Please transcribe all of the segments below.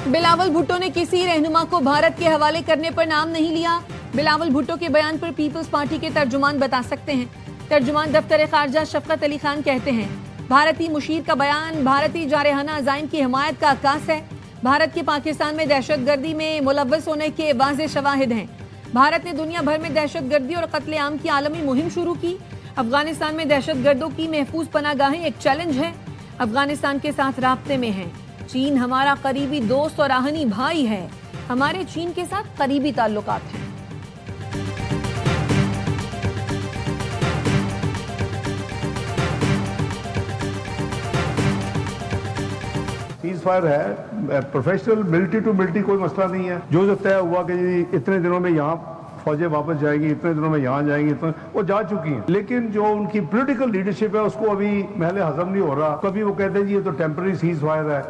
बिलावल भुट्टो ने किसी रहनुमा को भारत के हवाले करने पर नाम नहीं लिया। बिलावल भुट्टो के बयान पर पीपल्स पार्टी के तर्जुमान बता सकते हैं। तर्जुमान दफ्तर खारजा शफकत अली खान कहते हैं, भारतीय मुशीर का बयान भारतीय जारहाना अज़ाइम की हिमायत का अक्कास है। भारत के पाकिस्तान में दहशतगर्दी में मुलव्वस होने के वाज़ेह शवाहिद हैं। भारत ने दुनिया भर में दहशतगर्दी और कत्ले आम की आलमी मुहिम शुरू की। अफगानिस्तान में दहशतगर्दों की महफूज पनागाहें एक चैलेंज है। अफगानिस्तान के साथ राब्ते में है। चीन हमारा करीबी दोस्त और आहनी भाई है। हमारे चीन के साथ करीबी ताल्लुकात हैं। सीज़फायर है, प्रोफेशनल मिलिट्री टू मिलिट्री कोई मसला नहीं है। जो तय हुआ कि इतने दिनों में यहाँ फौजें वापस जाएंगी, इतने दिनों में यहाँ जाएंगी, इतने वो जा चुकी हैं। लेकिन जो उनकी पॉलिटिकल लीडरशिप है उसको अभी महले हजम नहीं हो रहा। कभी वो कहते हैं जी ये तो टेम्पररी सीज़फायर है,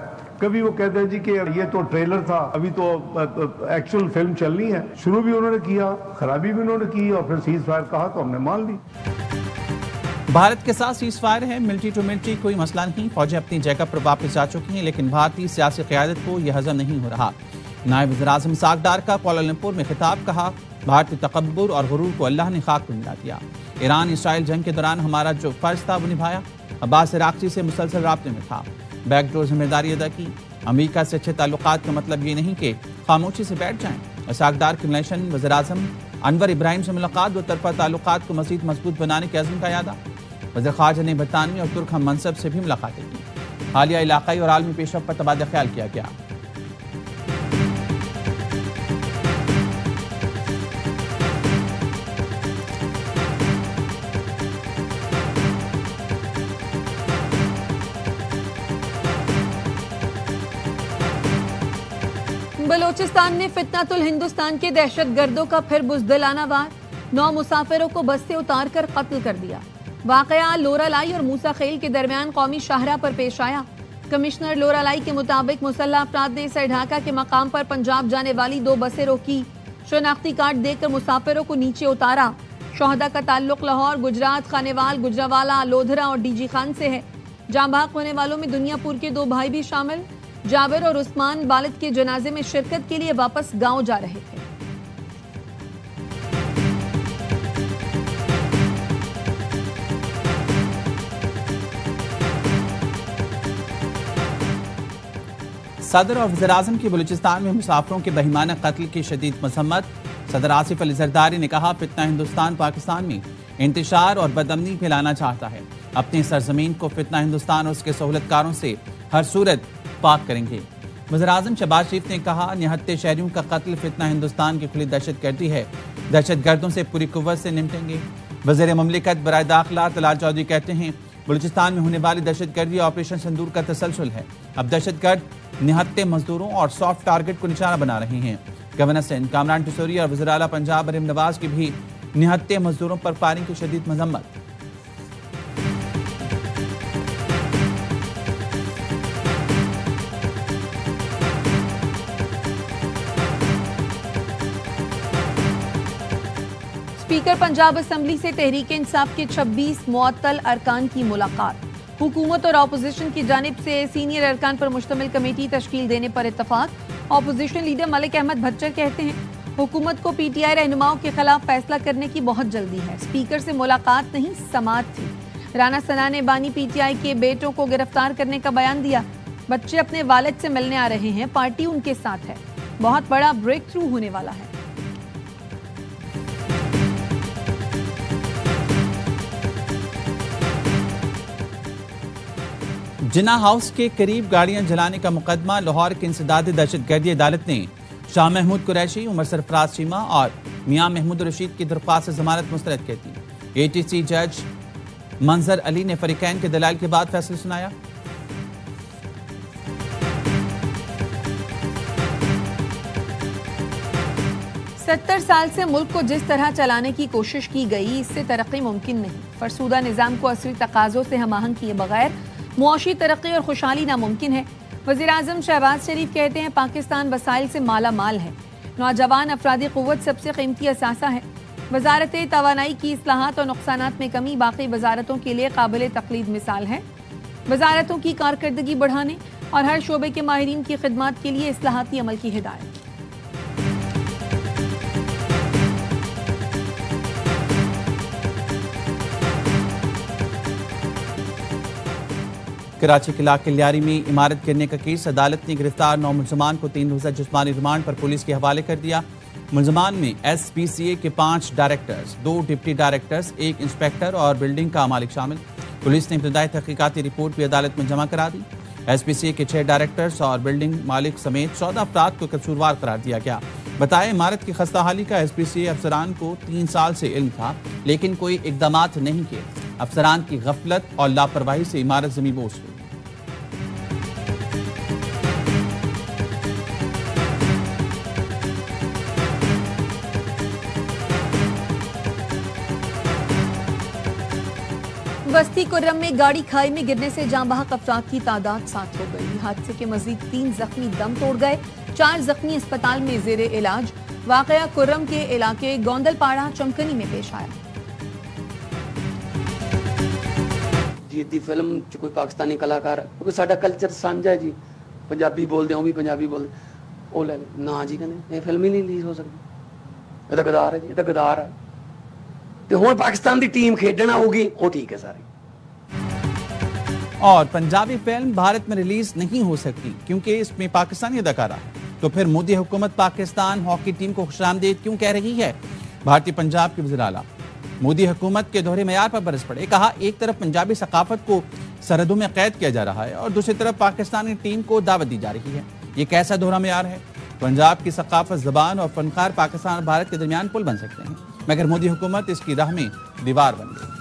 कभी वो कहते हैं जी कि ये तो ट्रेलर था, अभी तो एक्चुअल फिल्म चलनी है। शुरू भी उन्होंने किया, खराबी भी उन्होंने की और फिर सीज़फायर कहा तो हमने मान ली। भारत के साथ सीज़फायर है, मिलिट्री टू मिलिट्री कोई मसला नहीं। फौजें अपनी जगह पर वापस जा चुकी हैं, लेकिन भारतीय सियासी क़यादत को यह हजम नहीं हो रहा। नायब वज़ीर-ए-आज़म इस्हाक़ डार का कुआलालंपुर में खिताब, कहा भारतीय तकब्बुर और गुरूर को अल्लाह ने खाक में मिला दिया। ईरान इसराइल जंग के दौरान हमारा जो फर्ज था वो निभाया। अब्बास इराक़ची से मुसलसल राब्ते में था, बैकडोर जिम्मेदारी अदा की। अमेरिका से अच्छे ताल्लुकात का मतलब ये नहीं कि खामोशी से बैठ जाएं। इस्हाक़ डार की मिलेशन वज़ीर-ए-आज़म अनवर इब्राहिम से मुलाकात, दो तरफा ताल्लुकात को मज़ीद मजबूत बनाने के अज़्म का यादा। वज़ीर ख़ारजा ने बरतानवी और तुर्क हम मनसब से भी मुलाकातें की। हालिया इलाक़ाई और आलमी पेशरफ़्त पर तबादला ख्याल किया गया। बलोचिस्तान में फितनातुल हिंदुस्तान के दहशतगर्दों का फिर बुज़दिलाना वार। 9 मुसाफिरों को बस से उतार कर कत्ल कर दिया। वाक़या लोरालाई और मूसा खेल के दरमियान कौमी शाहरा पर पेश आया। कमिश्नर लोरालाई के मुताबिक मुसल्लह अफराद ने सर ढाका के मकाम पर पंजाब जाने वाली 2 बसें रोकी। शनाख्ती कार्ड देकर मुसाफिरों को नीचे उतारा। शोहदा का ताल्लुक लाहौर, गुजरात, खानेवाल, गुजरावाला, लोधरा और डीजी खान से है। जाँ भाग होने वालों में दुनियापुर के 2 भाई भी शामिल। जाबिर और उस्मान वालिद के जनाजे में शिरकत के लिए वापस गांव जा रहे थे। सदर और वज़ीर-ए-आज़म की बलूचिस्तान में मुसाफिरों के बेईमाना कत्ल की शदीद मजम्मत। सदर आसिफ अली ज़रदारी ने कहा, फितना हिंदुस्तान पाकिस्तान में इंतशार और बदअमनी फैलाना चाहता है। अपनी सरजमीन को फितना हिंदुस्तान और उसके सहूलतकारों से हर सूरत पाक करेंगे। वज़ीर-ए-आज़म शहबाज शरीफ ने कहा, निहत्ते शहरियों का कत्ल फितना हिंदुस्तान की खुली दहशतगर्दी है। दहशतगर्दों से पूरी कुव्वत से निपटेंगे। वज़ीर ममलिकत बराए दाखिला तलाल चौधरी कहते हैं, बलूचिस्तान में होने वाली दहशतगर्दी ऑपरेशन सिंदूर का तसलसल है। अब दहशतगर्द निहत्ते मजदूरों और सॉफ्ट टारगेट को निशाना बना रहे हैं। गवर्नर सिंध कामरान टसूरी और वज़ीर आला पंजाब मरीम नवाज की भी निहत्ते मजदूरों पर फायरिंग की शदीद मजम्मत। स्पीकर पंजाब असम्बली से तहरीक इंसाफ के 26 मुअत्तल अरकान की मुलाकात। हुकूमत और अपोजिशन की जानिब से सीनियर अरकान पर मुश्तमिल कमेटी तश्कील देने पर इत्तफाक। अपोजिशन लीडर मलिक अहमद भच्चर कहते हैं, हुकूमत को पीटीआई रहनुमाओं के खिलाफ फैसला करने की बहुत जल्दी है। स्पीकर से मुलाकात नहीं, समाअत थी। राना सना ने बानी पीटीआई के बेटों को गिरफ्तार करने का बयान दिया। बच्चे अपने वालिद से मिलने आ रहे हैं, पार्टी उनके साथ है। बहुत बड़ा ब्रेक थ्रू होने वाला है। जिन्ना हाउस के करीब गाड़ियां जलाने का मुकदमा। लाहौर के इंसदादी दहशतगर्दी अदालत ने शाह महमूद कुरैशी, उमर सरफराज चीमा और मियां महमूद रशीद की दरख्वास्त से जमानत मुस्तरद कर दी। एटीसी जज मंजर अली ने फरीकैन के दलाल के बाद फैसला सुनाया। सत्तर साल से मुल्क को जिस तरह चलाने की कोशिश की गई, इससे तरक्की मुमकिन नहीं। फरसूदा निज़ाम को असली तकाज़ों से हमआहंग किए बगैर मुआशी तरक्की और खुशहाली नामुमकिन है। वज़ीर-ए-आज़म शहबाज शरीफ कहते हैं, पाकिस्तान वसाइल से माला माल है। नौजवान अफरादी क़ुव्वत सबसे कीमती असासा है। वज़ारत तवानाई की इस्लाहात और नुकसानात में कमी बाकी वज़ारतों के लिए काबिल तक़लीद मिसाल है। वज़ारतों की कारकर्दगी बढ़ाने, और हर शोबे के माहिरीन की खिदमत के लिए इस्लाहाती अमल की हिदायत। कराची के इलाके लियारी में इमारत गिरने का केस, अदालत ने गिरफ्तार 9 मुलजमान को 3 रोज़ा जिस्मानी रिमांड पर पुलिस के हवाले कर दिया। मुलजमान में SPCA के 5 डायरेक्टर्स, 2 डिप्टी डायरेक्टर्स, 1 इंस्पेक्टर और बिल्डिंग का मालिक शामिल। पुलिस ने इब्तदाई तहकीकाती रिपोर्ट भी अदालत में जमा करा दी। SPCA के 6 डायरेक्टर्स और बिल्डिंग मालिक समेत 14 अफराद को कसूरवार करार दिया गया। बताया इमारत की खस्ताहाली का SPCA अफसरान को 3 साल से इल्म था, लेकिन कोई इकदामात नहीं किए। अफसरान की गफलत और लापरवाही से इमारत ज़मींबोस हुई। बस्ती कुर्रम में गाड़ी खाई में गिरने से जाँ बहक अफराद की तादाद 7 हो गई। हादसे के मजीद 3 जख्मी दम तोड़ गए, 4 जख्मी अस्पताल में जेरे इलाज। वाकया कुर्रम के इलाके गोंदलपाड़ा चमकनी में पेश आया। जी दी फिल्म च कोई पाकिस्तानी कलाकार, क्योंकि साडा कल्चर साझा है जी, पंजाबी बोलते हो भी पंजाबी बोलते ओ ले ना जी, कहते ये फिल्म ही नहीं रिलीज हो सकती, ये गदार है जी, ये गदार है। तो हुण पाकिस्तान की टीम खेडना होगी, वो ठीक है सारी। और पंजाबी फिल्म भारत में रिलीज नहीं हो सकती क्योंकि इसमें पाकिस्तानी अदाकारा है। तो फिर मोदी हुकूमत पाकिस्तान हॉकी टीम को खुशामदीद क्यों कह रही है? भारतीय पंजाब के वज़ीर आला मोदी हुकूमत के दोहरे मयार पर बरस पड़े। कहा, एक तरफ पंजाबी सकाफत को सरहदों में कैद किया जा रहा है और दूसरी तरफ पाकिस्तानी टीम को दावत दी जा रही है। ये कैसा दोहरा मयार है? पंजाब की सकाफत, जबान और फनकार पाकिस्तान और भारत के दरमियान पुल बन सकते हैं, मगर मोदी हुकूमत इसकी राह में दीवार बन गई।